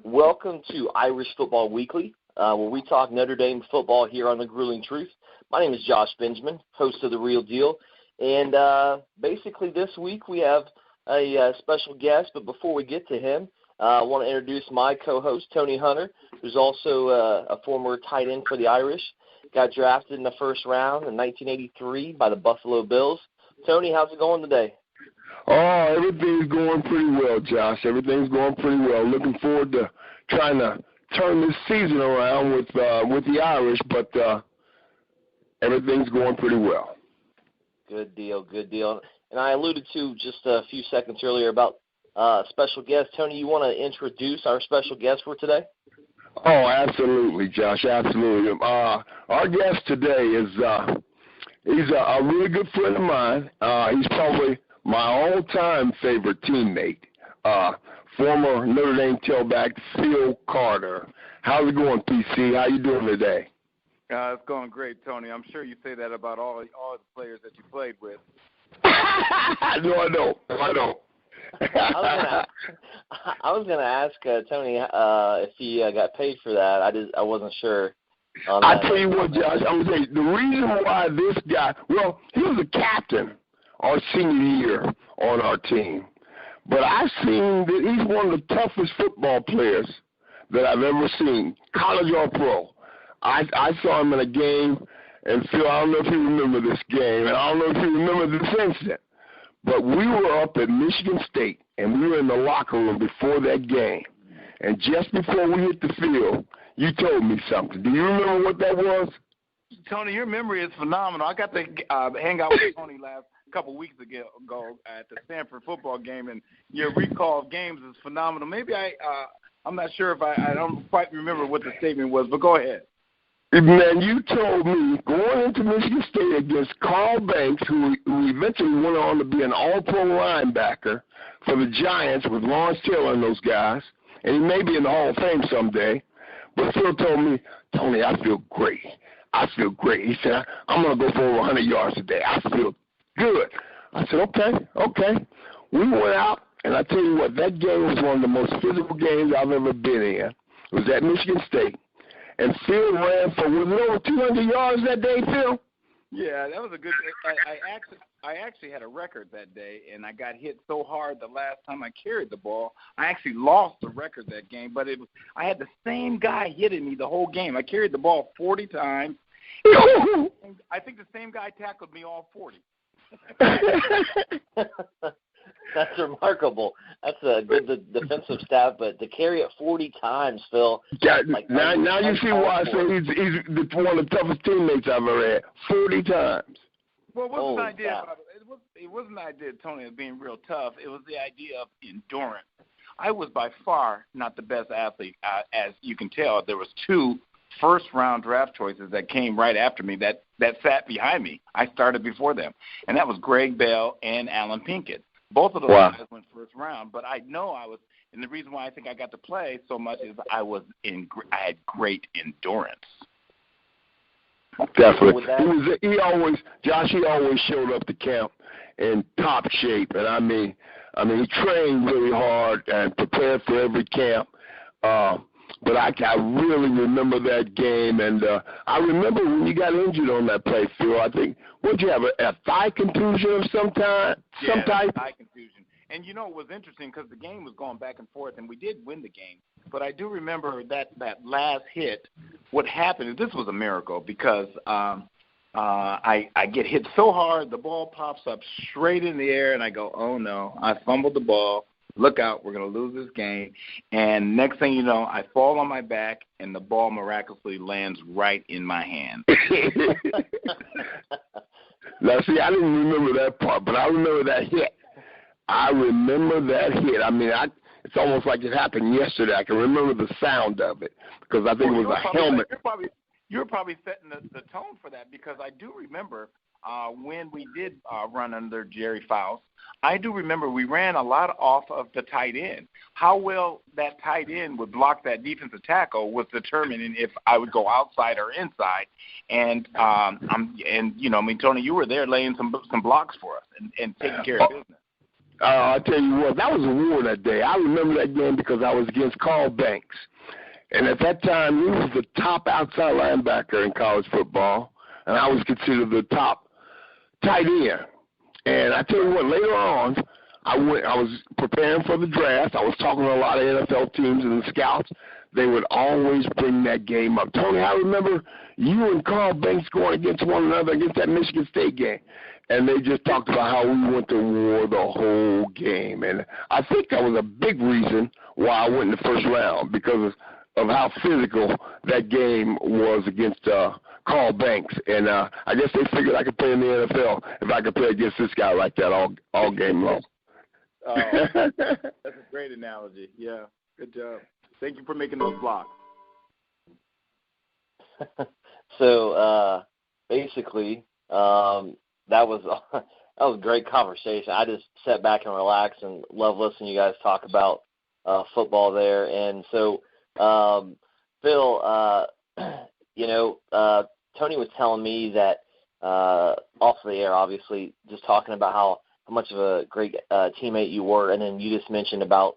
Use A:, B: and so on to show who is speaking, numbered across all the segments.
A: Welcome to Irish Football Weekly, where we talk Notre Dame football here on The Grueling Truth. My name is Josh Benjamin, host of The Real Deal, and basically this week we have a special guest, but before we get to him, I want to introduce my co-host, Tony Hunter, who's also a former tight end for the Irish. Got drafted in the first round in 1983 by the Buffalo Bills. Tony, how's it going today?
B: Oh, everything's going pretty well, Josh. Everything's going pretty well. Looking forward to trying to turn this season around with the Irish, but everything's going pretty well.
A: Good deal, good deal. And I alluded to just a few seconds earlier about special guest. Tony, you want to introduce our special guest for today?
B: Oh, absolutely, Josh, absolutely. Our guest today is he's a really good friend of mine. He's probably my all-time favorite teammate, former Notre Dame tailback Phil Carter. How's it going, PC? How you doing today?
C: It's going great, Tony. I'm sure you say that about all the players that you played with.
B: No, I don't.
A: I was gonna ask Tony if he got paid for that. I wasn't sure.
B: I tell you what, Josh, I'm gonna say the reason why this guy. Well, he was a captain our senior year on our team, but I've seen that he's one of the toughest football players that I've ever seen, college or pro. I saw him in a game, and Phil, I don't know if you remember this game, and I don't know if you remember this incident. But we were up at Michigan State, and we were in the locker room before that game. And just before we hit the field, you told me something. Do you remember what that was?
C: Tony, your memory is phenomenal. I got to hang out with Tony a couple weeks ago at the Stanford football game, and your recall of games is phenomenal. Maybe I'm not sure if I don't quite remember what the statement was, but go ahead.
B: Man, you told me going into Michigan State against Carl Banks, who eventually went on to be an all-pro linebacker for the Giants with Lawrence Taylor and those guys, and he may be in the Hall of Fame someday. But Phil told me, Tony, I feel great. He said, I'm going to go for over 100 yards today. I feel good. I said, okay. We went out, and I tell you what, that game was one of the most physical games I've ever been in. It was at Michigan State. And Phil ran for, was it over 200 yards that day, Phil?
C: Yeah, that was a good I actually had a record that day, and I got hit so hard the last time I carried the ball. I actually lost the record that game, but I had the same guy hitting me the whole game. I carried the ball 40 times. I think the same guy tackled me all 40.
A: That's remarkable. That's a good defensive stat, but to carry it 40 times, Phil.
B: Yeah, now you see why I say he's one of the toughest teammates I've ever had. 40 times.
C: Well, it wasn't the idea about it wasn't the idea, Tony, of being real tough. It was the idea of endurance. I was by far not the best athlete. As you can tell, there was 2 first-round draft choices that came right after me that sat behind me. I started before them, and that was Greg Bell and Alan Pinkett. Both of those guys went first round, but I know I was, and the reason why I think I got to play so much is I had great endurance.
B: Definitely. He always showed up to camp in top shape, and I mean he trained really hard and prepared for every camp. But I really remember that game, and I remember when you got injured on that play, Phil. I think, what did you have, a thigh contusion of some type?
C: Thigh contusion. And, it was interesting because the game was going back and forth, and we did win the game. But I do remember that last hit, what happened, this was a miracle because I get hit so hard, the ball pops up straight in the air, and I go, oh, no, I fumbled the ball. Look out, we're going to lose this game. And next thing you know, I fall on my back, and the ball miraculously lands right in my hand.
B: Now, see, I didn't remember that part, but I remember that hit. I mean, it's almost like it happened yesterday. I can remember the sound of it because I think it was a helmet.
C: You're probably setting the tone for that because I do remember when we did run under Jerry Faust. I do remember we ran a lot off of the tight end. How well that tight end would block that defensive tackle was determining if I would go outside or inside. And Tony, you were there laying some blocks for us and taking care of business.
B: I tell you what, that was a war that day. I remember that game because I was against Carl Banks. And at that time, he was the top outside linebacker in college football, and I was considered the top tight end. And I tell you what, later on, I was preparing for the draft. I was talking to a lot of NFL teams and the scouts. They would always bring that game up. Tony, I remember you and Carl Banks going against one another against that Michigan State game. And they just talked about how we went to war the whole game. And I think that was a big reason why I went in the first round, because of how physical that game was against Carl Banks. And I guess they figured I could play in the NFL if I could play against this guy like that all game long.
C: Oh, that's a great analogy. Yeah, good job. Thank you for making those blocks.
A: So basically, that was a great conversation. I just sat back and relaxed and love listening to you guys talk about football there. And so, Phil, Tony was telling me that off the air, obviously, just talking about how much of a great teammate you were, and then you just mentioned about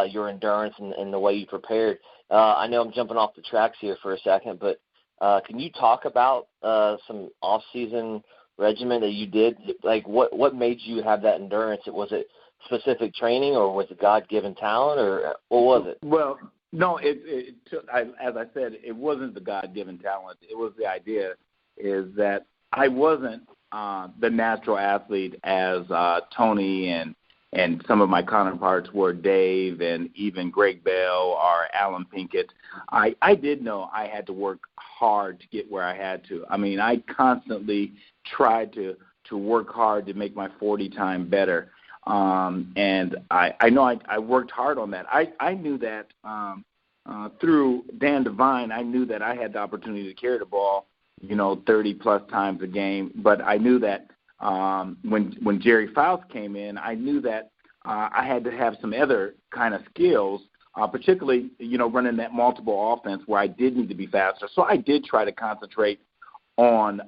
A: your endurance and the way you prepared. I know I'm jumping off the tracks here for a second, but can you talk about some off-season regimen that you did? Like, what made you have that endurance? Was it specific training, or was it God-given talent, or what was it?
C: Well, no, it took, as I said, it wasn't the God-given talent. It was the idea is that I wasn't the natural athlete as Tony and some of my counterparts were, Dave and even Greg Bell or Alan Pinkett. I did know I had to work hard to get where I had to. I mean, I constantly tried to work hard to make my 40 time better. And I know I worked hard on that. I knew that through Dan Devine, I knew that I had the opportunity to carry the ball, 30-plus times a game. But I knew that when Jerry Faust came in, I knew that I had to have some other kind of skills, particularly, running that multiple offense where I did need to be faster. So I did try to concentrate on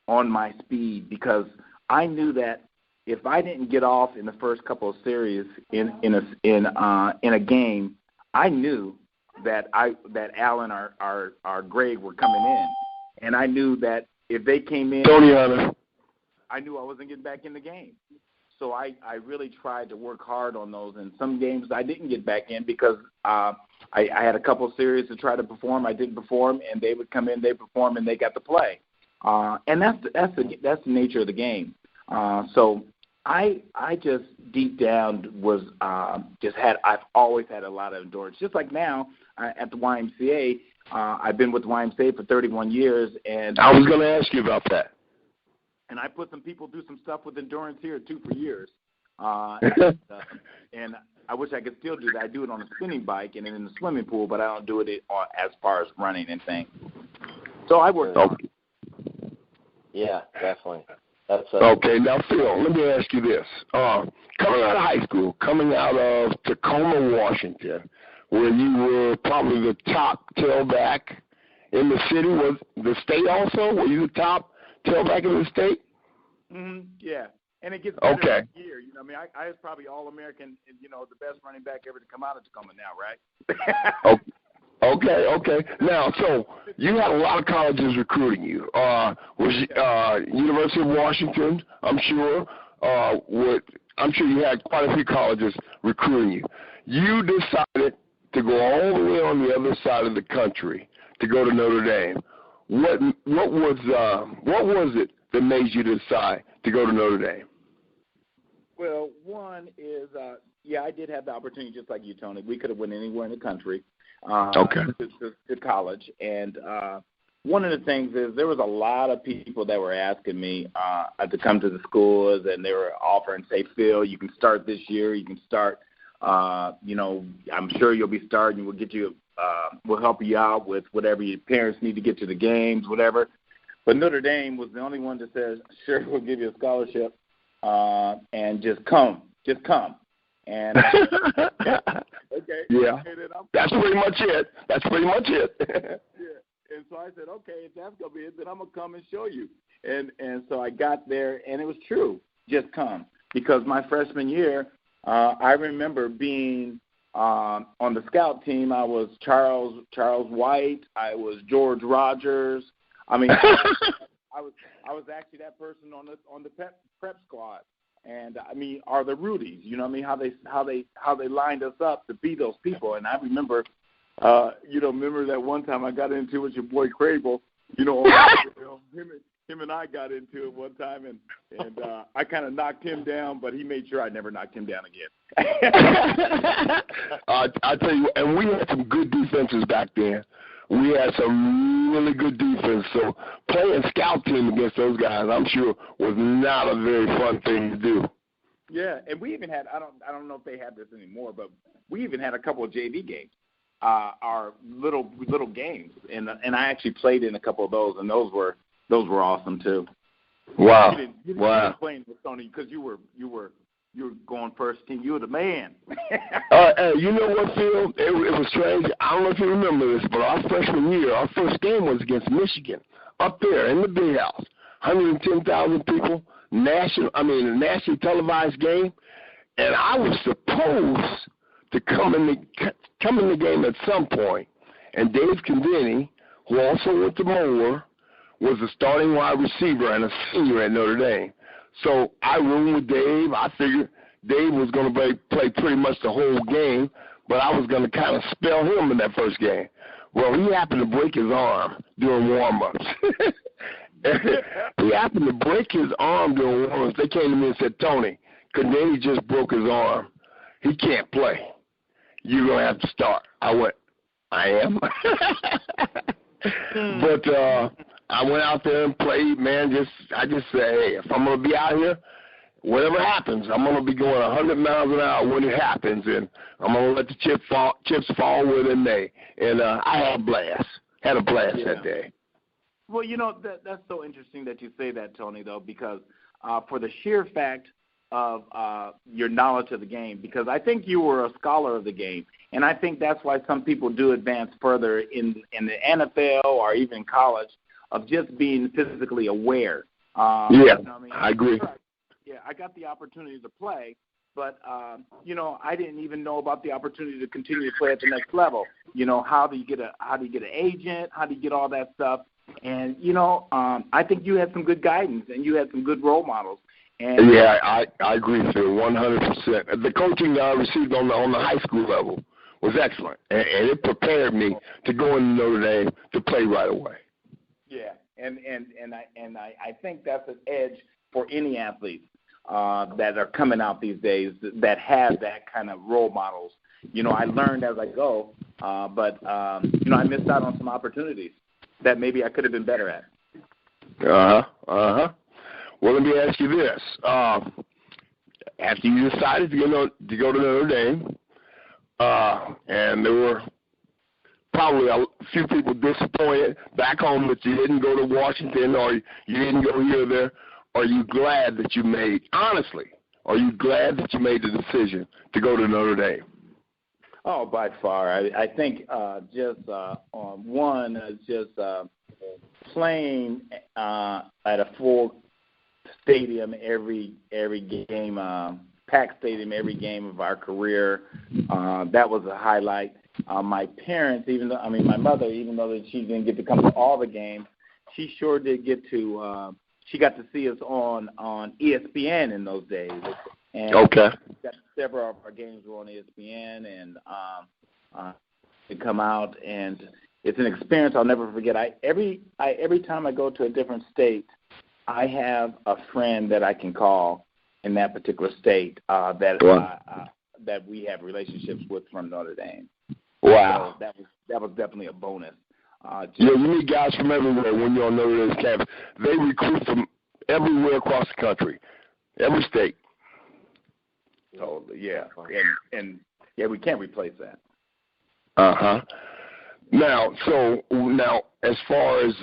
C: my speed, because I knew that if I didn't get off in the first couple of series in a game, I knew that Alan or Greg were coming in, and I knew that if they came in, I knew I wasn't getting back in the game. So I really tried to work hard on those. And some games I didn't get back in because I had a couple of series to try to perform. I didn't perform, and they would come in, they perform, and they got to play. And that's the nature of the game. So I just deep down was I've always had a lot of endurance. Just like now at the YMCA, I've been with the YMCA for 31 years. And
B: I was going to ask you about that.
C: And I put some people through some stuff with endurance here, too, for years. And I wish I could still do that. I do it on a spinning bike and in the swimming pool, but I don't do it as far as running and things. So I work hard.
A: Yeah, definitely.
B: Okay, now, Phil, let me ask you this. Coming out of high school, coming out of Tacoma, Washington, where you were probably the top tailback in the city, was the state also? Were you the top tailback in the state?
C: Mm-hmm, yeah, and it gets better every year. I was probably All-American, the best running back ever to come out of Tacoma now, right?
B: Okay. Now, so you had a lot of colleges recruiting you. Was University of Washington, I'm sure. I'm sure you had quite a few colleges recruiting you. You decided to go all the way on the other side of the country to go to Notre Dame. What was it that made you decide to go to Notre Dame?
C: Well, one is, I did have the opportunity, just like you, Tony. We could have went anywhere in the country to college. And one of the things is there was a lot of people that were asking me to come to the schools, and they were offering, say, Phil, you can start this year. You can start, I'm sure you'll be starting. We'll get you we'll help you out with whatever your parents need to get to the games, whatever. But Notre Dame was the only one that says, sure, we'll give you a scholarship, and just come. And okay.
B: Yeah.
C: Okay,
B: that's pretty much it.
C: Yeah. And so I said, okay, if that's going to be it, then I'm going to come and show you. And so I got there, and it was true. Just come. because my freshman year, I remember being on the scout team. I was Charles White. I was George Rogers. I mean, I was actually that person on the prep squad. And I mean, are the Rudies? You know what I mean? How they lined us up to be those people. And I remember, remember that one time I got into it with your boy Crable. Him and I got into it one time, and I kind of knocked him down, but he made sure I never knocked him down again.
B: I tell you, and we had some good defenses back then. We had some really good defense. So playing scout team against those guys, I'm sure, was not a very fun thing to do.
C: Yeah, and we even had, I don't know if they have this anymore, but we even had a couple of JV games, our little games, and I actually played in a couple of those, and those were awesome too.
B: Wow.
C: You didn't play with Tony because you were going first team. You were the man.
B: Hey, you know what, Phil? It was strange. I don't know if you remember this, but our freshman year, our first game was against Michigan, up there in the big house, 110,000 people, nationally televised game, and I was supposed to come in the game at some point, and Dave Conveni, who also went to Moore, was a starting wide receiver and a senior at Notre Dame. So I roomed with Dave. I figured Dave was going to play pretty much the whole game, but I was going to kind of spell him in that first game. Well, he happened to break his arm during warm-ups. He happened to break his arm during warm-ups. They came to me and said, Tony, Conveni just broke his arm. He can't play. You're going to have to start. I went, I am? But I went out there and played, man. I just said, hey, if I'm going to be out here, whatever happens, I'm going to be going 100 miles an hour when it happens, and I'm going to let the chips fall where they may. And I had a blast. That day.
C: Well, that's so interesting that you say that, Tony, though, because for the sheer fact of your knowledge of the game, because I think you were a scholar of the game, and I think that's why some people do advance further in the NFL or even college, of just being physically aware.
B: I agree.
C: Yeah, I got the opportunity to play, but, I didn't even know about the opportunity to continue to play at the next level. How do you get an agent? How do you get all that stuff? And, I think you had some good guidance and you had some good role models. And
B: yeah, I agree, Phil, 100%. The coaching I received on the high school level was excellent, and it prepared me to go into Notre Dame to play right away.
C: Yeah, and I think that's an edge for any athletes that are coming out these days that have that kind of role models. I learned as I go, but I missed out on some opportunities that maybe I could have been better at.
B: Well, let me ask you this: after you decided to go to Notre Dame, and there were probably a few people disappointed back home that you didn't go to Washington or you didn't go here or there. Are you glad that you made the decision to go to Notre Dame?
C: Oh, by far. I think playing at a full stadium every game, packed stadium every game of our career, that was a highlight. My parents, my mother, even though that she didn't get to come to all the games, she sure did get to. She got to see us on ESPN in those days. And
B: okay.
C: Several of our games were on ESPN, and to come out, and it's an experience I'll never forget. Every time I go to a different state, I have a friend that I can call in that particular state that we have relationships with from Notre Dame.
B: Wow.
C: So that was definitely a bonus.
B: You meet guys from everywhere when you're on Notre Dame's campus. They recruit from everywhere across the country, every state.
C: So, yeah, and we can't replace that.
B: Now, as far as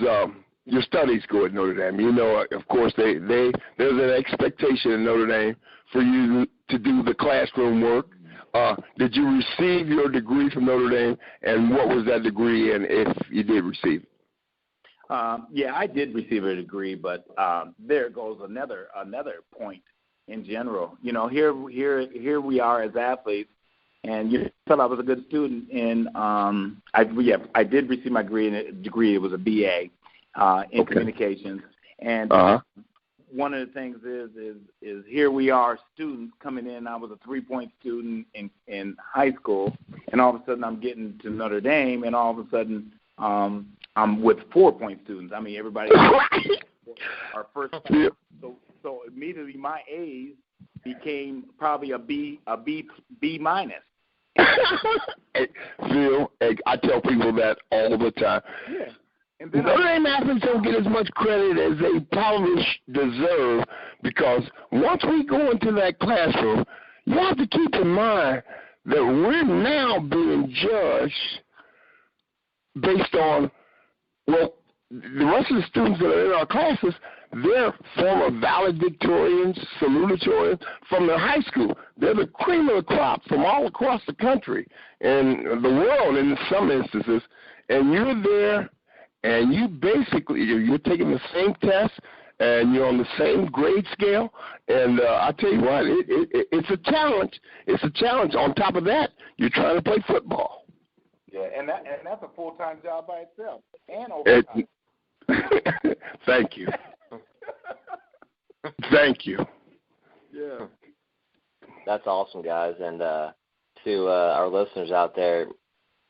B: your studies go at Notre Dame, of course, there's an expectation in Notre Dame for you to do the classroom work. Did you receive your degree from Notre Dame, and what was that degree, and if you did receive it?
C: Yeah, I did receive a degree, but there goes another point in general. You know, here we are as athletes, and you thought I was a good student. And I did receive my degree. It was a BA in communications. And one of the things is here we are, students coming in. I was a 3-point student in high school, and all of a sudden I'm getting to Notre Dame, and all of a sudden I'm with 4-point students. I mean, everybody our first. So immediately my A's became probably a B minus.
B: Phil, I tell people that all the time.
C: Yeah. And then
B: Notre Dame athletes don't get as much credit as they probably deserve, because once we go into that classroom, you have to keep in mind that we're now being judged based on, well, the rest of the students that are in our classes, they're former valedictorians, salutatorians from their high school. They're the cream of the crop from all across the country and the world in some instances, and you're there. And you basically, you're taking the same test, and you're on the same grade scale. And I tell you what, it's a challenge. It's a challenge. On top of that, you're trying to play football.
C: Yeah, and that's a full-time job by itself, and overtime.
B: Thank you. Thank you.
C: Yeah.
A: That's awesome, guys. And to our listeners out there,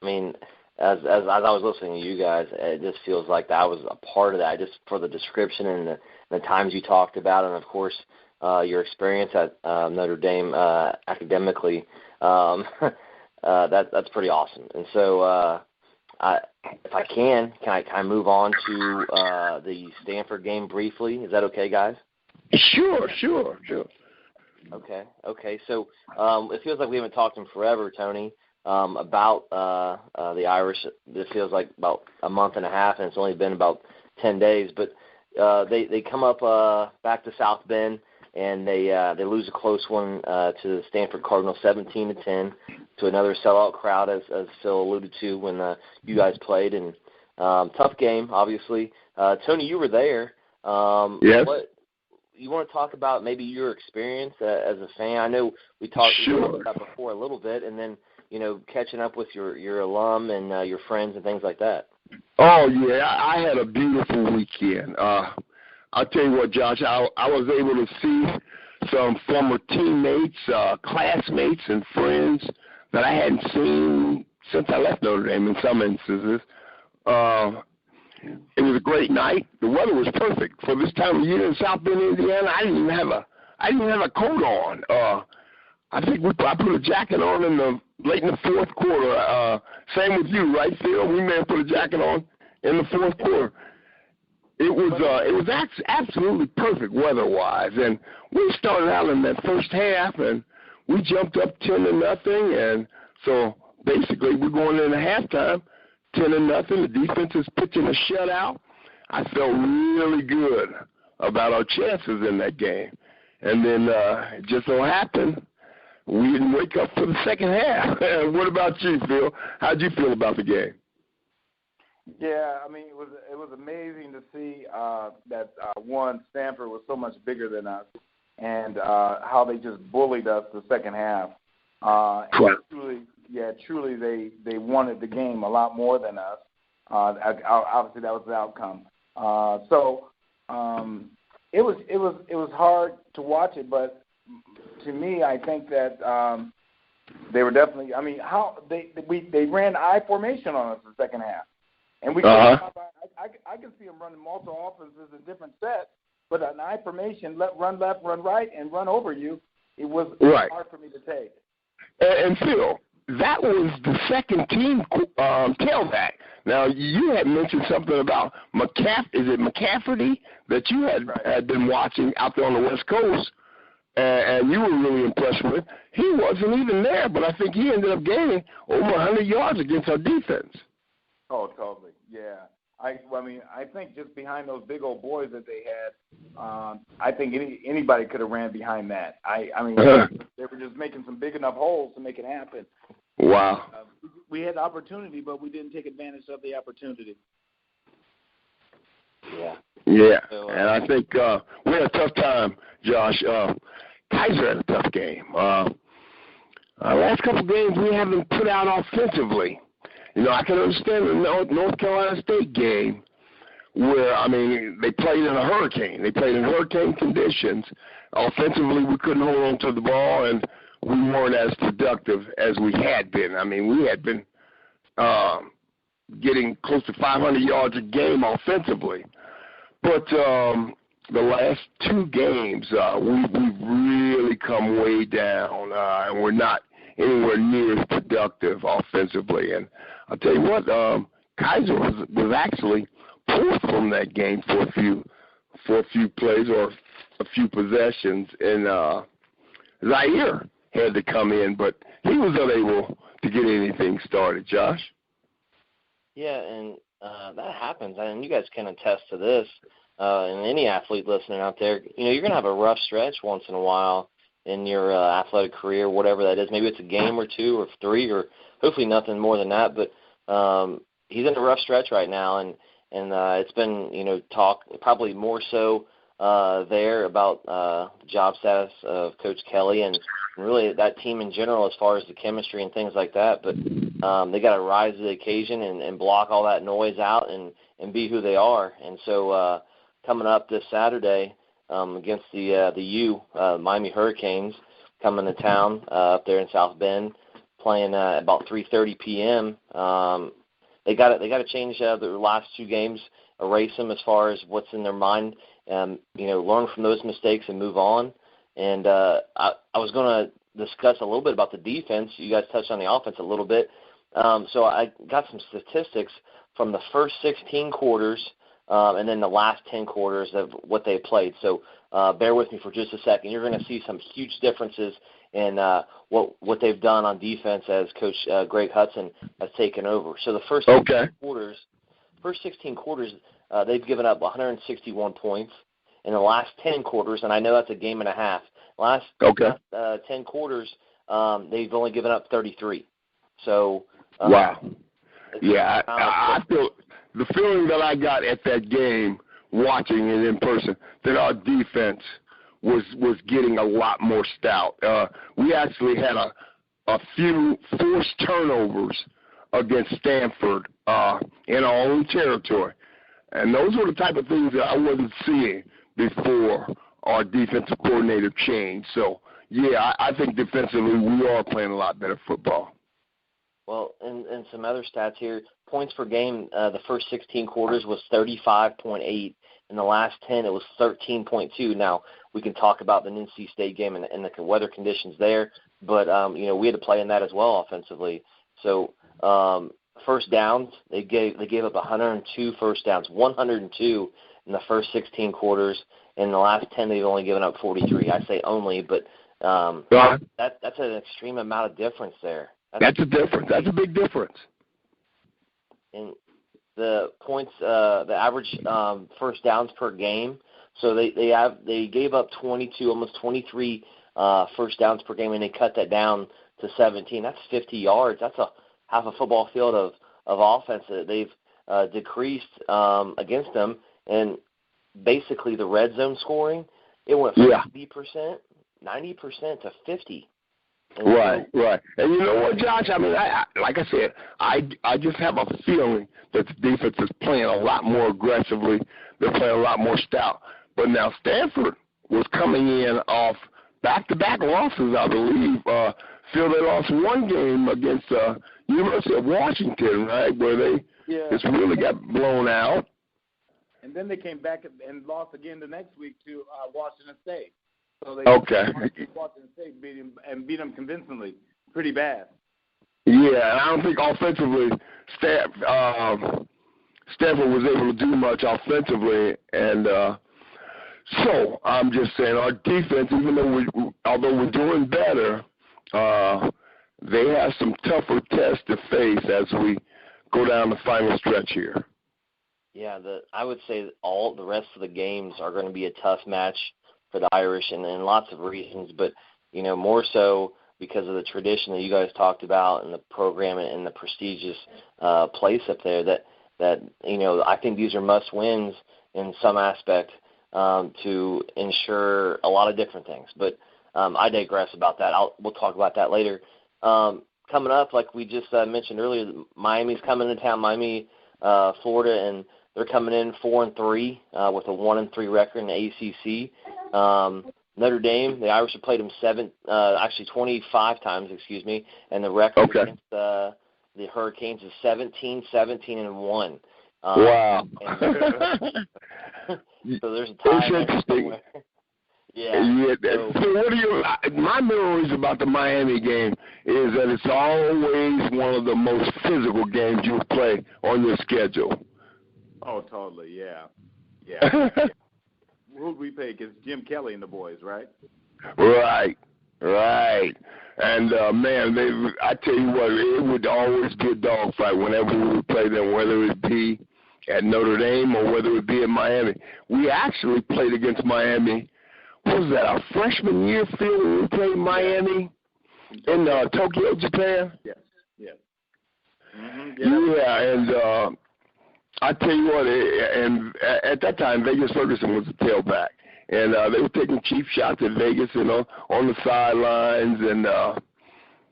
A: I mean, As I was listening to you guys, it just feels like I was a part of that, just for the description and the times you talked about, and, of course, your experience at Notre Dame academically. That's pretty awesome. And so if I can I move on to the Stanford game briefly? Is that okay, guys?
B: Sure.
A: Okay. So it feels like we haven't talked in forever, Tony. About the Irish. It feels like about a month and a half, and it's only been about 10 days. But they come up back to South Bend, and they lose a close one to the Stanford Cardinals, 17-10, to another sellout crowd, as Phil alluded to when you guys played. And tough game, obviously. Tony, you were there.
B: Yes.
A: What you want to talk about? Maybe your experience as a fan. I know we talked about that before a little bit, and then, you know, catching up with your alum and your friends and things like that.
B: Oh, yeah, I had a beautiful weekend. I'll tell you what, Josh, I was able to see some former teammates, classmates, and friends that I hadn't seen since I left Notre Dame in some instances. It was a great night. The weather was perfect. For this time of year in South Bend, Indiana, I didn't even have a coat on. I think I put a jacket on late in the fourth quarter. Same with you, right, Phil? We may have put a jacket on in the fourth quarter. It was absolutely perfect weather-wise, and we started out in that first half, and we jumped up 10-0, and so basically we're going into halftime 10-0. The defense is pitching a shutout. I felt really good about our chances in that game, and then it just so happened we didn't wake up for the second half. What about you, Phil? How did you feel about the game?
C: Yeah, I mean, it was amazing to see that Stanford was so much bigger than us, and how they just bullied us the second half. Truly, they wanted the game a lot more than us. Obviously, that was the outcome. It was hard to watch it, but to me, I think that they were definitely. I mean, how they ran I formation on us the second half, and we. I can see them running multiple offenses in different sets, but an I formation, run left, run right, and run over you. It was hard for me to take.
B: And Phil, that was the second team tailback. Now, you had mentioned something about McCafferty that you had been watching out there on the West Coast, and you were really impressed with. He wasn't even there, but I think he ended up gaining over 100 yards against our defense.
C: Oh, totally, yeah. I think just behind those big old boys that they had, I think anybody could have ran behind that. I mean, they were just making some big enough holes to make it happen.
B: Wow.
C: We had opportunity, but we didn't take advantage of the opportunity.
A: Yeah.
B: Yeah, and I think we had a tough time, Josh, Kaiser had a tough game. Last couple of games we haven't put out offensively. I can understand the North Carolina State game where, they played in a hurricane. They played in hurricane conditions. Offensively, we couldn't hold on to the ball, and we weren't as productive as we had been. We had been getting close to 500 yards a game offensively. But the last two games, we've really come way down, and we're not anywhere near as productive offensively. And I'll tell you what, Kaiser was actually pulled from that game for a few plays or a few possessions, and Zaire had to come in, but he was unable to get anything started. Josh?
A: Yeah, and that happens, and you guys can attest to this. And any athlete listening out there, you're going to have a rough stretch once in a while in your athletic career, whatever that is. Maybe it's a game or two or three, or hopefully nothing more than that. But he's in a rough stretch right now, and it's been talk probably more so there about the job status of Coach Kelly and really that team in general as far as the chemistry and things like that. But they got to rise to the occasion and block all that noise out and be who they are. And so coming up this Saturday against the Miami Hurricanes, coming to town up there in South Bend, playing about 3:30 p.m. They got to change the last two games, erase them as far as what's in their mind, learn from those mistakes and move on. And I was going to discuss a little bit about the defense. You guys touched on the offense a little bit. So I got some statistics from the first 16 quarters and then the last 10 quarters of what they played. So bear with me for just a second. You're going to see some huge differences in what they've done on defense as Coach Greg Hudson has taken over. So the first 16 quarters, they've given up 161 points. In the last 10 quarters, and I know that's a game and a half, last 10 quarters, they've only given up 33. So
B: wow. Yeah, I feel the feeling that I got at that game, watching it in person, that our defense was getting a lot more stout. We actually had a few forced turnovers against Stanford in our own territory, and those were the type of things that I wasn't seeing before our defensive coordinator changed. So, yeah, I think defensively we are playing a lot better football.
A: Well, and some other stats here. Points per game, the first 16 quarters was 35.8. In the last 10, it was 13.2. Now, we can talk about the NC State game and the weather conditions there, but, we had to play in that as well offensively. So, first downs, they gave up 102 first downs, 102 in the first 16 quarters. In the last 10, they've only given up 43. I say only, but that's an extreme amount of difference there.
B: That's a difference. That's a big difference.
A: And the points, the average first downs per game, so they gave up 22, almost 23 first downs per game, and they cut that down to 17. That's 50 yards. That's half a football field of offense that they've decreased against them. And basically the red zone scoring, it went from 90% to 50%.
B: Right. And you know what, Josh? Like I said, I just have a feeling that the defense is playing a lot more aggressively. They're playing a lot more stout. But now Stanford was coming in off back-to-back losses, I believe. Phil, they lost one game against University of Washington, right, where they just really got blown out.
C: And then they came back and lost again the next week to Washington State. So they Washington State beat them convincingly, pretty bad.
B: Yeah, and I don't think offensively Stanford was able to do much offensively, and so I'm just saying our defense, although we're doing better, they have some tougher tests to face as we go down the final stretch here.
A: Yeah, I would say all the rest of the games are going to be a tough match for the Irish, and lots of reasons, but more so because of the tradition that you guys talked about and the program and the prestigious place up there. That I think these are must wins in some aspect to ensure a lot of different things. But I digress about that. We'll talk about that later. Coming up, like we just mentioned earlier, Miami's coming to town, Miami, Florida, and they're coming in 4-3 with a 1-3 record in the ACC. Notre Dame, the Irish have played them 25 times, and the record against the Hurricanes is 17-17-1.
B: Wow.
A: So there's a tie somewhere. Yeah.
B: So what do you? My memories about the Miami game is that it's always one of the most physical games you play on your schedule.
C: Oh, totally. Yeah. Who did we play against? Jim Kelly and the boys, right?
B: Right. And man, I tell you what, it would always be a dogfight whenever we would play them, whether it be at Notre Dame or whether it be in Miami. We actually played against Miami. What was that, our freshman year, Phil, when we played Miami in Tokyo, Japan?
C: Yes. Mm-hmm.
B: Yeah, and I tell you what, and at that time, Vegas Ferguson was the tailback. And they were taking cheap shots at Vegas, on the sidelines, and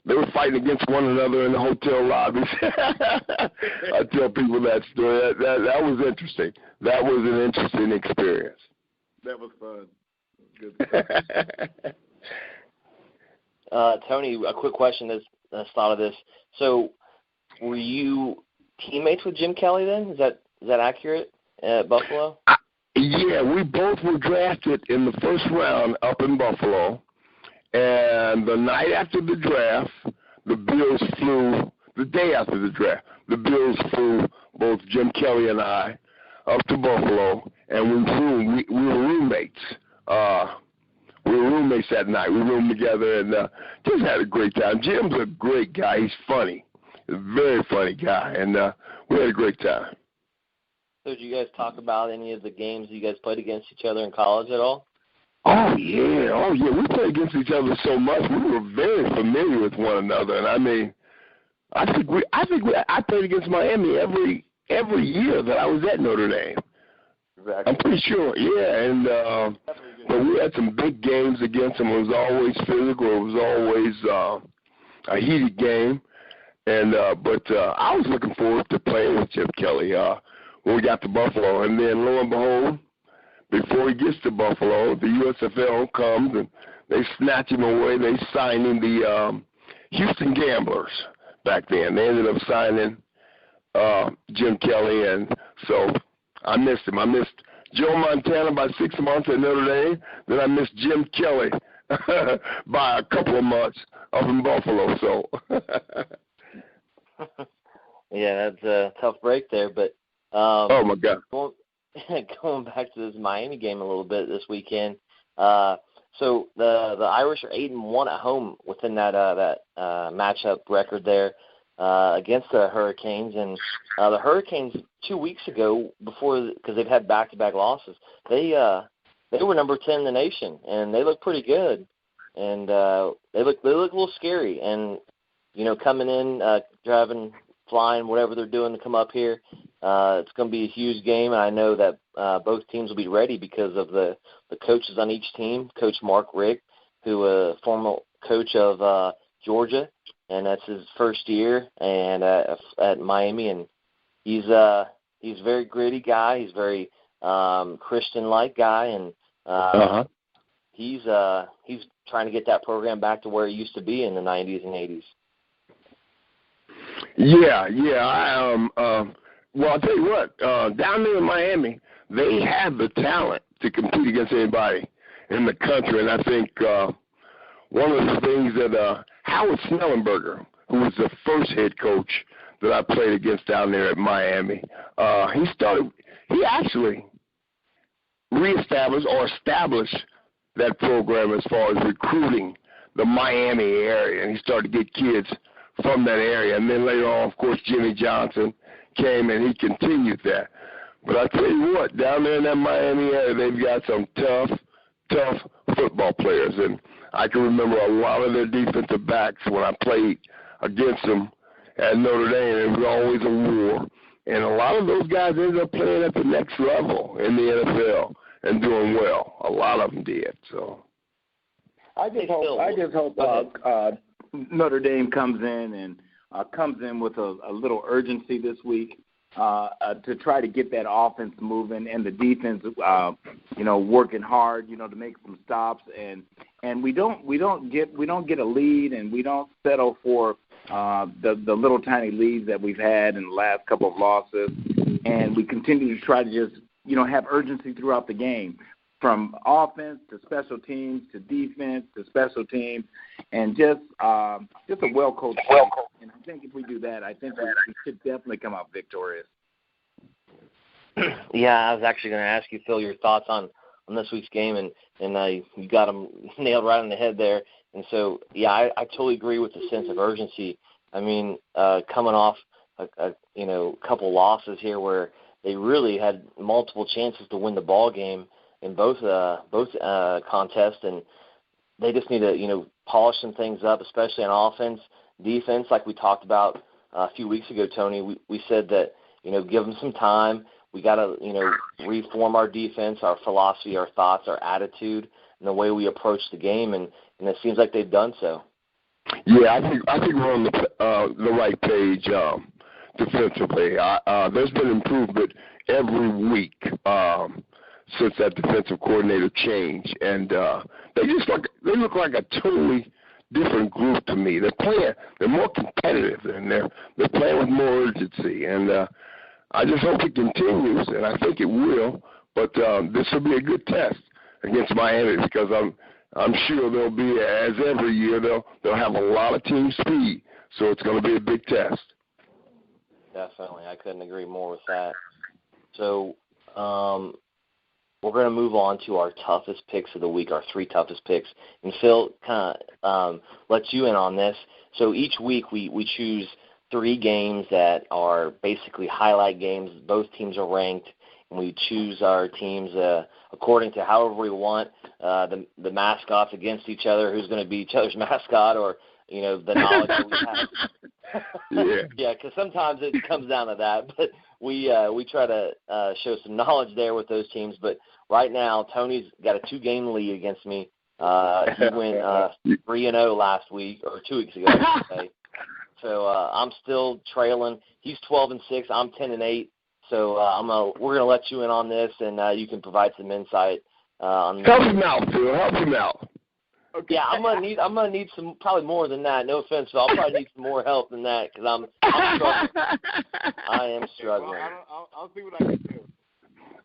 B: they were fighting against one another in the hotel lobbies. I tell people that story. That was interesting. That was an interesting experience.
C: That was fun. Good.
A: Tony, a quick question that's thought of this. So, were you teammates with Jim Kelly then? Is that accurate at Buffalo?
B: Yeah, we both were drafted in the first round up in Buffalo, and the night after the draft, the Bills flew. The day after the draft, the Bills flew both Jim Kelly and I up to Buffalo, and we were roommates. We were roommates that night. We roomed together and just had a great time. Jim's a great guy. He's funny. He's a very funny guy, and we had a great time.
A: So did you guys talk about any of the games you guys played against each other in college at all?
B: Oh, yeah. We played against each other so much. We were very familiar with one another, and I mean, I played against Miami every year that I was at Notre Dame.
A: Exactly.
B: I'm pretty sure, yeah. And but we had some big games against them. It was always physical. It was always a heated game. And but I was looking forward to playing with Jim Kelly when we got to Buffalo. And then lo and behold, before he gets to Buffalo, the USFL comes and they snatch him away. They sign him the Houston Gamblers back then. They ended up signing Jim Kelly, and so I missed him. I missed Joe Montana by 6 months at Notre Dame. Then I missed Jim Kelly by a couple of months up in Buffalo. So.
A: Yeah, that's a tough break there. But
B: oh my God.
A: Going back to this Miami game a little bit this weekend. So the Irish are 8-1 at home within that matchup record there against the Hurricanes, and the Hurricanes 2 weeks ago, because they've had back-to-back losses, they were number 10 in the nation, and they look pretty good, and they look a little scary, and coming in, driving, flying, whatever they're doing to come up here, it's going to be a huge game, and I know that both teams will be ready because of the coaches on each team. Coach Mark Richt, who former coach of Georgia, and that's his first year and at Miami, and he's a very gritty guy. He's very Christian-like guy, and he's trying to get that program back to where it used to be in the 90s and 80s.
B: Yeah. Well, I'll tell you what. Down there in Miami, they have the talent to compete against anybody in the country, and I think one of the things that Howard Snellenberger, who was the first head coach that I played against down there at Miami, he actually reestablished or established that program as far as recruiting the Miami area, and he started to get kids from that area. And then later on, of course, Jimmy Johnson came and he continued that. But I tell you what, down there in that Miami area, they've got some tough football players. And I can remember a lot of their defensive backs when I played against them at Notre Dame. It was always a war. And a lot of those guys ended up playing at the next level in the NFL and doing well. A lot of them did. So.
C: I just hope Notre Dame comes in with a little urgency this week to try to get that offense moving and the defense, working hard, to make some stops, and we don't get a lead, and we don't settle for the little tiny leads that we've had in the last couple of losses, and we continue to try to just have urgency throughout the game, from offense to special teams to defense to special teams, and just a well-coached team. And I think if we do that, I think we should definitely come out victorious.
A: Yeah, I was actually going to ask you, Phil, your thoughts on this week's game, and you got them nailed right on the head there. And so, yeah, I totally agree with the sense of urgency. I mean, coming off a couple losses here where they really had multiple chances to win the ball game in both contests, and they just need to polish some things up, especially on offense, defense. Like we talked about a few weeks ago, Tony, we said that give them some time. We got to reform our defense, our philosophy, our thoughts, our attitude, and the way we approach the game, and it seems like they've done so.
B: Yeah, I think we're on the right page defensively. There's been improvement every week since that defensive coordinator change, and they look like a totally different group to me. They're more competitive, and they're playing with more urgency, and I just hope it continues, and I think it will. But this will be a good test against Miami, because I'm sure they'll be, as every year, they'll have a lot of team speed, so it's going to be a big test.
A: Definitely, I couldn't agree more with that. So we're going to move on to our toughest picks of the week, our 3 toughest picks. And Phil kind of lets you in on this. So each week we choose 3 games that are basically highlight games. Both teams are ranked, and we choose our teams according to however we want, the mascots against each other, who's going to be each other's mascot, or the knowledge that we have. Yeah, because sometimes it comes down to that, but we try to show some knowledge there with those teams. But right now, Tony's got a 2-game lead against me. He went 3-0 last week, or 2 weeks ago, I should say. So I'm still trailing. He's 12-6. I'm 10-8. So we're gonna let you in on this, and you can provide some insight on this.
B: Help him out, Phil. Help him out.
A: Okay. Yeah, I'm gonna need some, probably more than that. No offense, Phil. I'll probably need some more help than that, because I'm struggling. I am struggling.
C: Well, I'll see what I can do.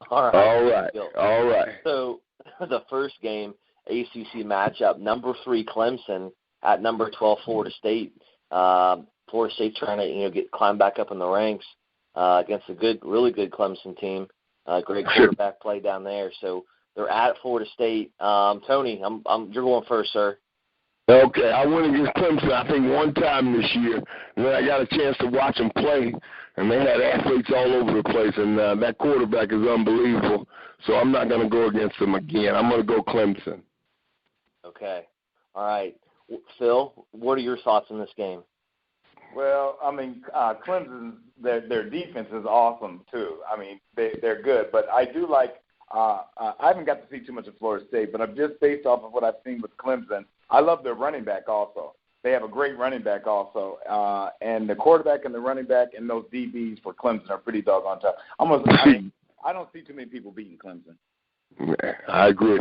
B: All right.
A: So the first game, ACC matchup, number 3 Clemson at number 12 Florida State. Florida State trying to climb back up in the ranks against a really good Clemson team. Great quarterback play down there. So they're at Florida State. Tony, you're going first, sir.
B: Okay, I went against Clemson, I think, one time this year, and then I got a chance to watch them play, and they had athletes all over the place, and that quarterback is unbelievable. So I'm not going to go against them again. I'm going to go Clemson.
A: Okay. All right. Phil, what are your thoughts on this game?
C: Well, I mean, Clemson, their defense is awesome too. I mean, they're good, but I do like. I haven't got to see too much of Florida State, but I'm just based off of what I've seen with Clemson. I love their running back also. They have a great running back also, and the quarterback and the running back and those DBs for Clemson are pretty doggone tough. I don't see too many people beating Clemson.
B: I agree.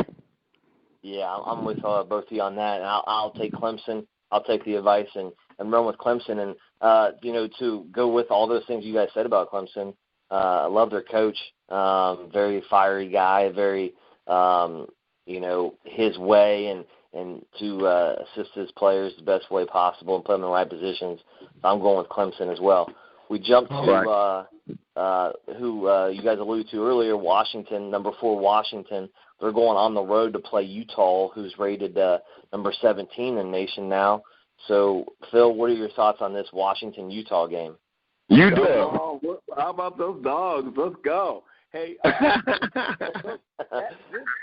A: Yeah, I'm with both of you on that. And I'll take Clemson. I'll take the advice and run with Clemson. And, to go with all those things you guys said about Clemson, I love their coach. Very fiery guy, very, his way and to assist his players the best way possible and put them in the right positions. So I'm going with Clemson as well. We jump to who you guys alluded to earlier, Washington, number 4 Washington. They're going on the road to play Utah, who's rated number 17 in the nation now. So, Phil, what are your thoughts on this Washington-Utah game?
B: You do.
C: How about those dogs? Let's go. Hey, this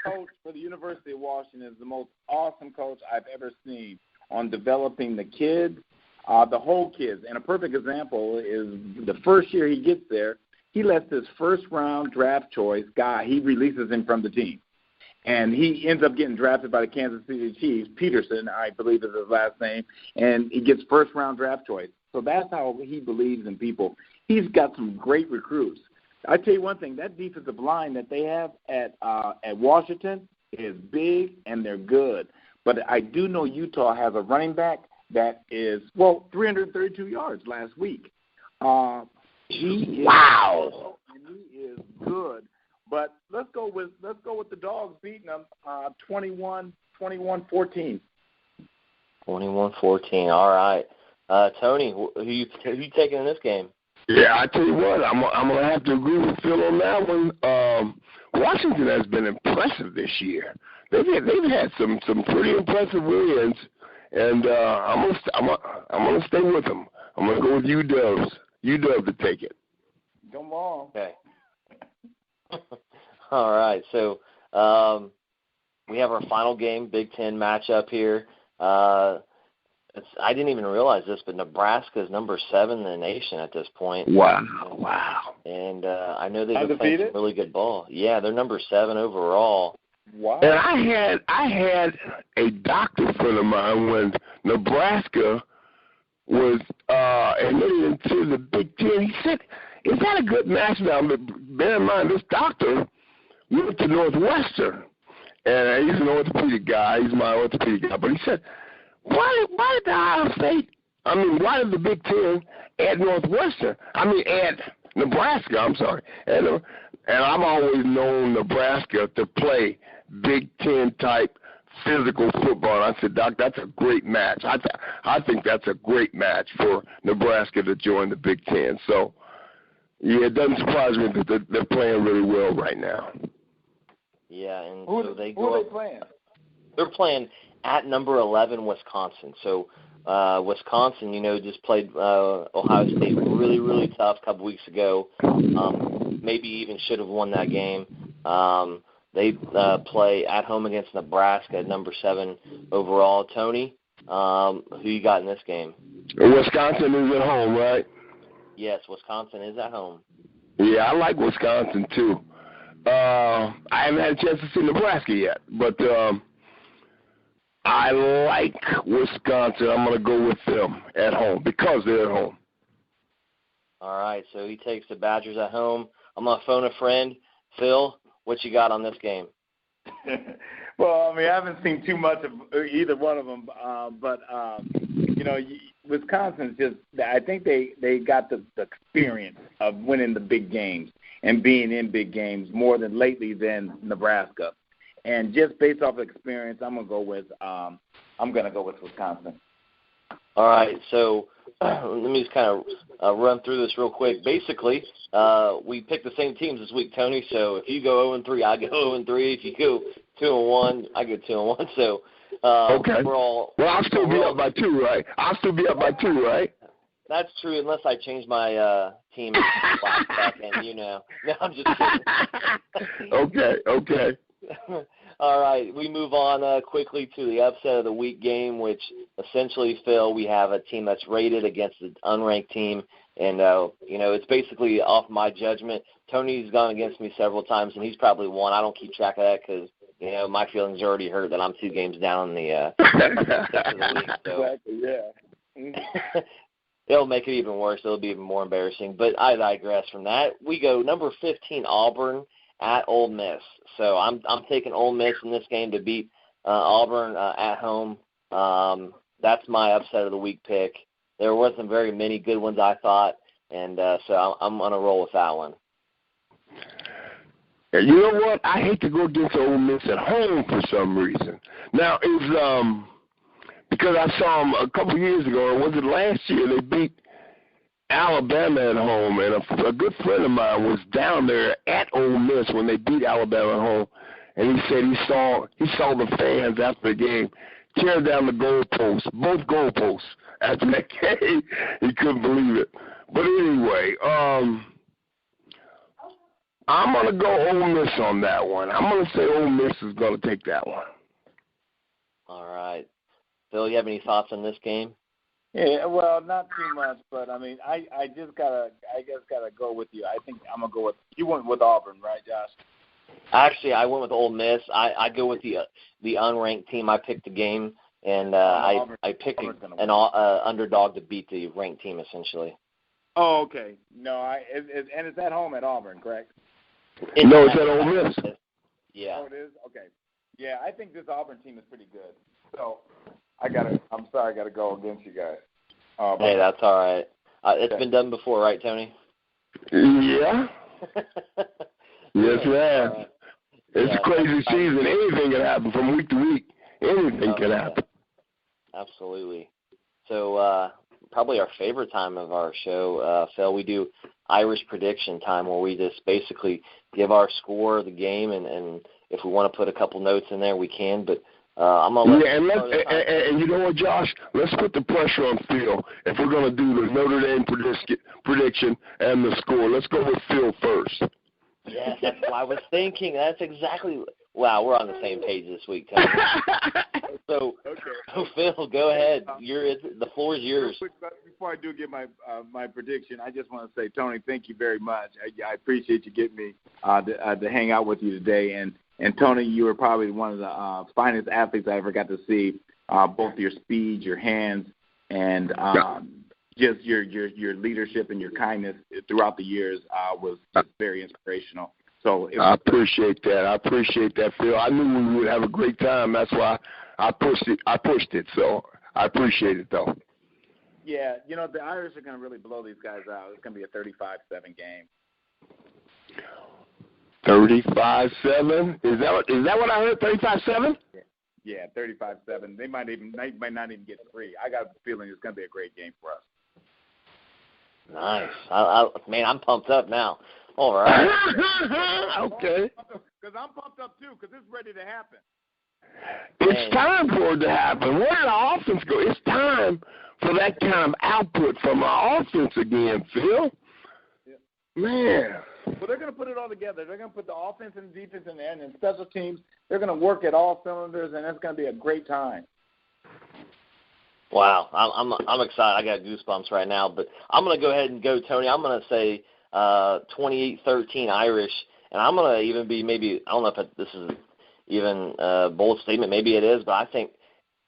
C: coach for the University of Washington is the most awesome coach I've ever seen on developing the kids, the whole kids. And a perfect example is the first year he gets there, he lets his first-round draft choice guy, he releases him from the team. And he ends up getting drafted by the Kansas City Chiefs. Peterson, I believe is his last name, and he gets first-round draft choice. So that's how he believes in people. He's got some great recruits. I tell you one thing, that defensive line that they have at Washington is big and they're good. But I do know Utah has a running back that is 332 yards last week. He is good. But let's go with the Dogs beating them 21-14.
A: 21-14. All right. Tony, who you taking in this game?
B: Yeah, I tell you what, I'm gonna have to agree with Phil on that one. Washington has been impressive this year. They've had some pretty impressive wins, and I'm gonna stay with them. I'm gonna go with UW to take it.
C: Come on.
A: Okay. All right. So we have our final game, Big Ten matchup here. I didn't even realize this, but Nebraska is number 7 in the nation at this point.
B: Wow.
A: And I know they've been playing some really good ball. Yeah, they're number 7 overall.
B: Wow. And I had a doctor friend of mine when Nebraska was admitted into the Big Ten. He said, "Is that a good match now?" But bear in mind, this doctor went to Northwestern, and he's an orthopedic guy. He's my orthopedic guy. But he said, why did the Big Ten add Northwestern? Add Nebraska, I'm sorry. And I've always known Nebraska to play Big Ten-type physical football. And I said, Doc, that's a great match. I think that's a great match for Nebraska to join the Big Ten. So, yeah, it doesn't surprise me that they're playing really well right now.
A: Yeah, and
C: who
A: so they
C: who
A: go
C: are
A: up,
C: they playing?
A: They're playing at number 11, Wisconsin. So Wisconsin, just played Ohio State really, really tough a couple weeks ago. Maybe even should have won that game. They play at home against Nebraska at number 7 overall. Tony, who you got in this game?
B: Wisconsin is at home, right?
A: Yes, Wisconsin is at home.
B: Yeah, I like Wisconsin too. I haven't had a chance to see Nebraska yet, but I like Wisconsin. I'm going to go with them at home because they're at home.
A: All right, so he takes the Badgers at home. I'm going to phone a friend. Phil, what you got on this game?
C: Well, I haven't seen too much of either one of them, but Wisconsin's just – I think they got the experience of winning the big games and being in big games more than lately than Nebraska. And just based off experience, I'm gonna go with Wisconsin.
A: All right, so let me just kind of run through this real quick. Basically, we picked the same teams this week, Tony. So if you go 0-3, I go 0-3. If you go 2-1, I go 2-1. So
B: okay. I'll still be up by 2, right?
A: That's true, unless I change my team back end. No, I'm just kidding.
B: Okay.
A: All right, we move on quickly to the upset of the week game, which essentially, Phil, we have a team that's rated against an unranked team, and it's basically off my judgment. Tony's gone against me several times, and he's probably won. I don't keep track of that because my feelings are already hurt that I'm 2 games down in the league. So.
C: Exactly. Yeah.
A: It'll make it even worse. It'll be even more embarrassing. But I digress from that. We go number 15, Auburn, at Ole Miss. So I'm taking Ole Miss in this game to beat Auburn at home. That's my upset of the week pick. There wasn't very many good ones, I thought, and so I'm going to roll with that one.
B: You know what? I hate to go against Ole Miss at home for some reason. Now, it's because I saw them a couple years ago, or was it last year, they beat Alabama at home, and a good friend of mine was down there at Ole Miss when they beat Alabama at home, and he said he saw the fans after the game tear down the goalposts, both goalposts after that game. He couldn't believe it. But anyway, I'm going to go Ole Miss on that one. I'm going to say Ole Miss is going to take that one.
A: All right. Phil, you have any thoughts on this game?
C: Yeah, well, not too much, but I just gotta go with you. I think I'm gonna go with you. Went with Auburn, right, Josh?
A: Actually, I went with Ole Miss. I go with the unranked team. I picked the game, and I picked an underdog to beat the ranked team, essentially.
C: Oh, okay. No, and it's at home at Auburn, correct?
B: No, it's at Ole Miss.
A: Yeah.
C: Oh, it is? Okay. Yeah, I think this Auburn team is pretty good. So I'm sorry I got to go against you guys.
A: Hey, that's all right. It's been done before, right, Tony?
B: Yeah. Yes, it has. It's a crazy season. Anything can happen from week to week. Anything can happen.
A: Absolutely. So probably our favorite time of our show, Phil, we do Irish prediction time, where we just basically give our score of the game, and if we want to put a couple notes in there, we can. But I'm gonna
B: and you know what, Josh? Let's put the pressure on Phil. If we're gonna do the Notre Dame prediction and the score, let's go with Phil first.
A: Yes, that's what I was thinking. That's exactly. Wow, we're on the same page this week, Tony. So Phil, go ahead. The floor is yours.
C: Before I do give my prediction, I just want to say, Tony, thank you very much. I appreciate you getting me to hang out with you today. And Tony, you were probably one of the finest athletes I ever got to see. Both your speed, your hands, and just your leadership and your kindness throughout the years was just very inspirational. So I
B: appreciate that, Phil. I knew we would have a great time. That's why I pushed it. So I appreciate it, though.
C: Yeah, the Irish are going to really blow these guys out. It's going to be a 35-7 game.
B: 35-7? Is that what I heard? 35-7?
C: Yeah, 35-7. They might not even get 3. I got a feeling it's going to be a great game for us.
A: Nice. Man, I'm pumped up now. All right.
B: Okay.
C: Because I'm pumped up, too, because it's ready to happen.
B: It's time for it to happen. Where did the offense go? It's time for that kind of output from our offense again, Phil.
C: Yeah.
B: Man.
C: Well, they're going to put it all together. They're going to put the offense and the defense in there, and then special teams. They're going to work at all cylinders, and it's going to be a great time.
A: Wow, I'm excited. I got goosebumps right now. But I'm going to go ahead and go, Tony. I'm going to say 28-13 Irish, and I'm going to even be maybe, I don't know if this is even a bold statement. Maybe it is, but I think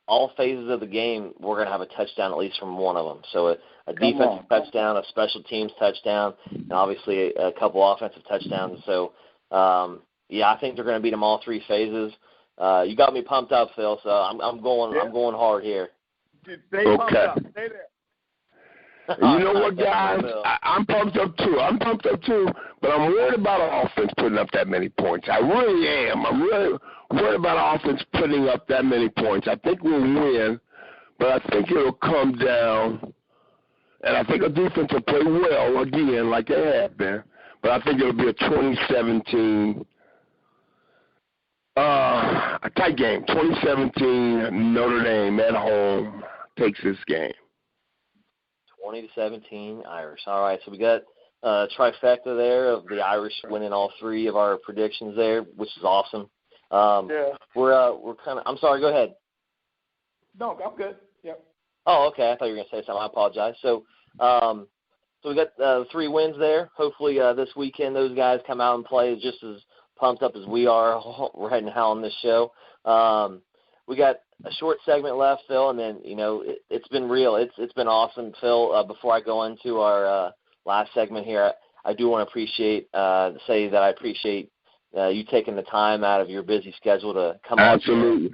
A: all phases of the game we're going to have a touchdown at least from one of them. So a defensive touchdown, a special teams touchdown, and obviously a couple offensive touchdowns. So, I think they're going to beat them all 3 phases. You got me pumped up, Phil, so I'm going hard here.
C: Stay pumped up. Stay there.
B: You know what, guys? I'm pumped up too. But I'm worried about our offense putting up that many points. I really am. I'm really worried about our offense putting up that many points. I think we'll win, but I think it'll come down. And I think our defense will play well again, like they have been. But I think it'll be a 2017 a tight game. 2017 Notre Dame at home takes this game. 20-17 Irish. All right, so we got a trifecta there of the Irish winning all 3 of our predictions there, which is awesome. We're kind of. I'm sorry. Go ahead.
C: No, I'm good. Yep.
A: Oh, okay. I thought you were going to say something. I apologize. So we got 3 wins there. Hopefully this weekend those guys come out and play just as pumped up as we are right now on this show. We got a short segment left, Phil, and then, it's been real. It's been awesome, Phil. Before I go into our last segment here, I do want to say that I appreciate you taking the time out of your busy schedule to come on.
B: Absolutely.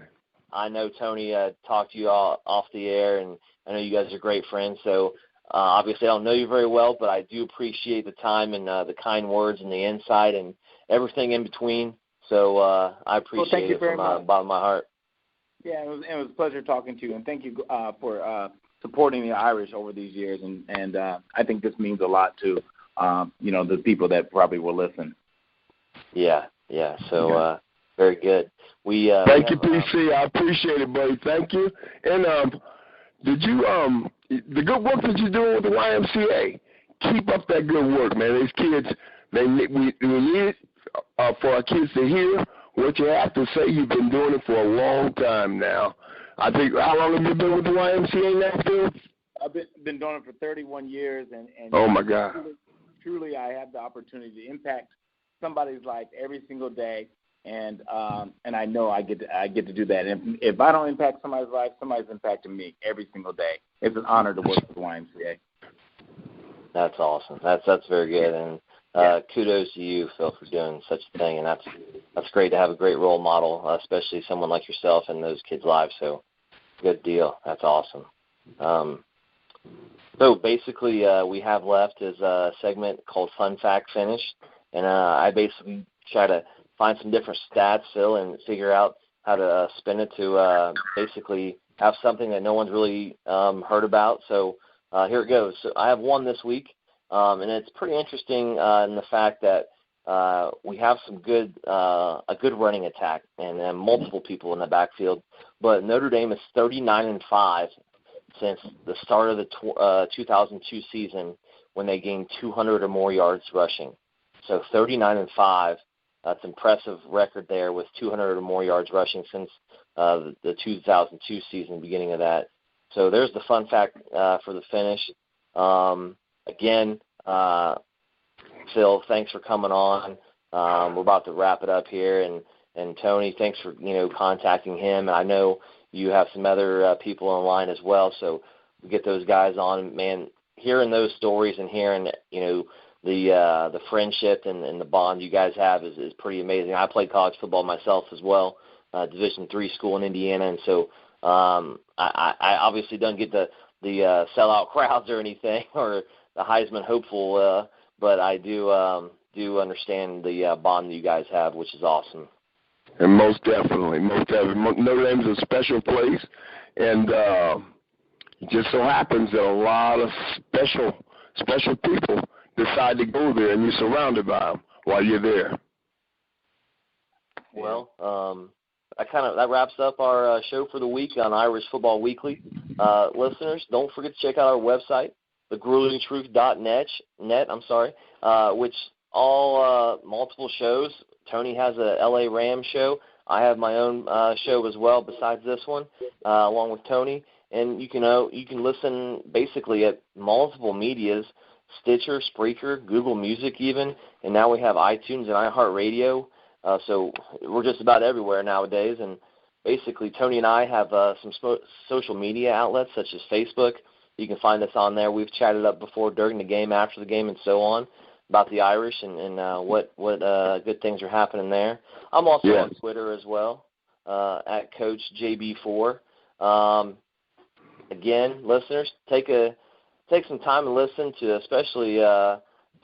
A: I know Tony talked to you all off the air, and I know you guys are great friends. So obviously I don't know you very well, but I do appreciate the time and the kind words and the insight and everything in between. So I appreciate it from the bottom of my heart.
C: Yeah, it was a pleasure talking to you, and thank you for supporting the Irish over these years. And I think this means a lot to the people that probably will listen. Yeah.
A: So very good.
B: Thank you, PC. I appreciate it, buddy. Thank you. And did you the good work that you're doing with the YMCA? Keep up that good work, man. These kids, we need it for our kids to hear what you have to say. You've been doing it for a long time now. I think, how long have you been with the YMCA now, Phil?
C: I've been doing it for 31 years, and
B: oh my God!
C: Truly, I have the opportunity to impact somebody's life every single day, and I know I get to do that. And if I don't impact somebody's life, somebody's impacting me every single day. It's an honor to work with the YMCA.
A: That's awesome. That's very good, and kudos to you, Phil, for doing such a thing. And that's great to have a great role model, especially someone like yourself in those kids' lives. So, good deal. That's awesome. So basically, we have left is a segment called Fun Fact Finish, and I basically try to find some different stats, Phil, and figure out how to spin it to basically have something that no one's really heard about. So here it goes. So I have one this week, and it's pretty interesting in the fact that we have some a good running attack and multiple people in the backfield. But Notre Dame is 39-5 since the start of the 2002 season when they gained 200 or more yards rushing. So 39-5. That's an impressive record there with 200 or more yards rushing since the 2002 season, beginning of that. So there's the fun fact for the finish. Again, Phil, thanks for coming on. We're about to wrap it up here, and Tony, thanks for contacting him. I know you have some other people online as well, so we get those guys on. Man, hearing those stories and hearing the friendship and the bond you guys have is pretty amazing. I played college football myself as well, Division III school in Indiana, and so I obviously don't get the sellout crowds or anything or the Heisman hopeful, but I do understand the bond that you guys have, which is awesome.
B: And most definitely. Notre Dame's a special place, and it just so happens that a lot of special people decide to go there, and you're surrounded by them while you're there.
A: Well, that wraps up our show for the week on Irish Football Weekly. Listeners, don't forget to check out our website, thegruelingtruth.net, which all multiple shows. Tony has a LA Rams show. I have my own show as well besides this one, along with Tony. And you can listen basically at multiple medias, Stitcher, Spreaker, Google Music even, and now we have iTunes and iHeartRadio. So we're just about everywhere nowadays. And basically Tony and I have some social media outlets such as Facebook. You can find us on there. We've chatted up before during the game, after the game, and so on, about the Irish and what good things are happening there. I'm also on Twitter as well, at Coach JB4. Again, listeners, take some time and listen to especially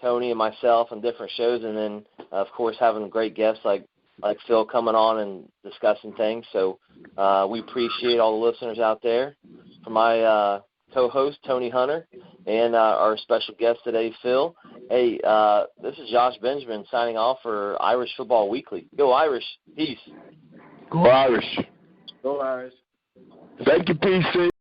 A: Tony and myself on different shows, and then, of course, having great guests like Phil coming on and discussing things. So we appreciate all the listeners out there. For my co-host, Tony Hunter, and our special guest today, Phil. Hey, this is Josh Benjamin signing off for Irish Football Weekly. Go Irish. Peace.
B: Go Irish.
C: Go Irish.
B: Thank you, PC.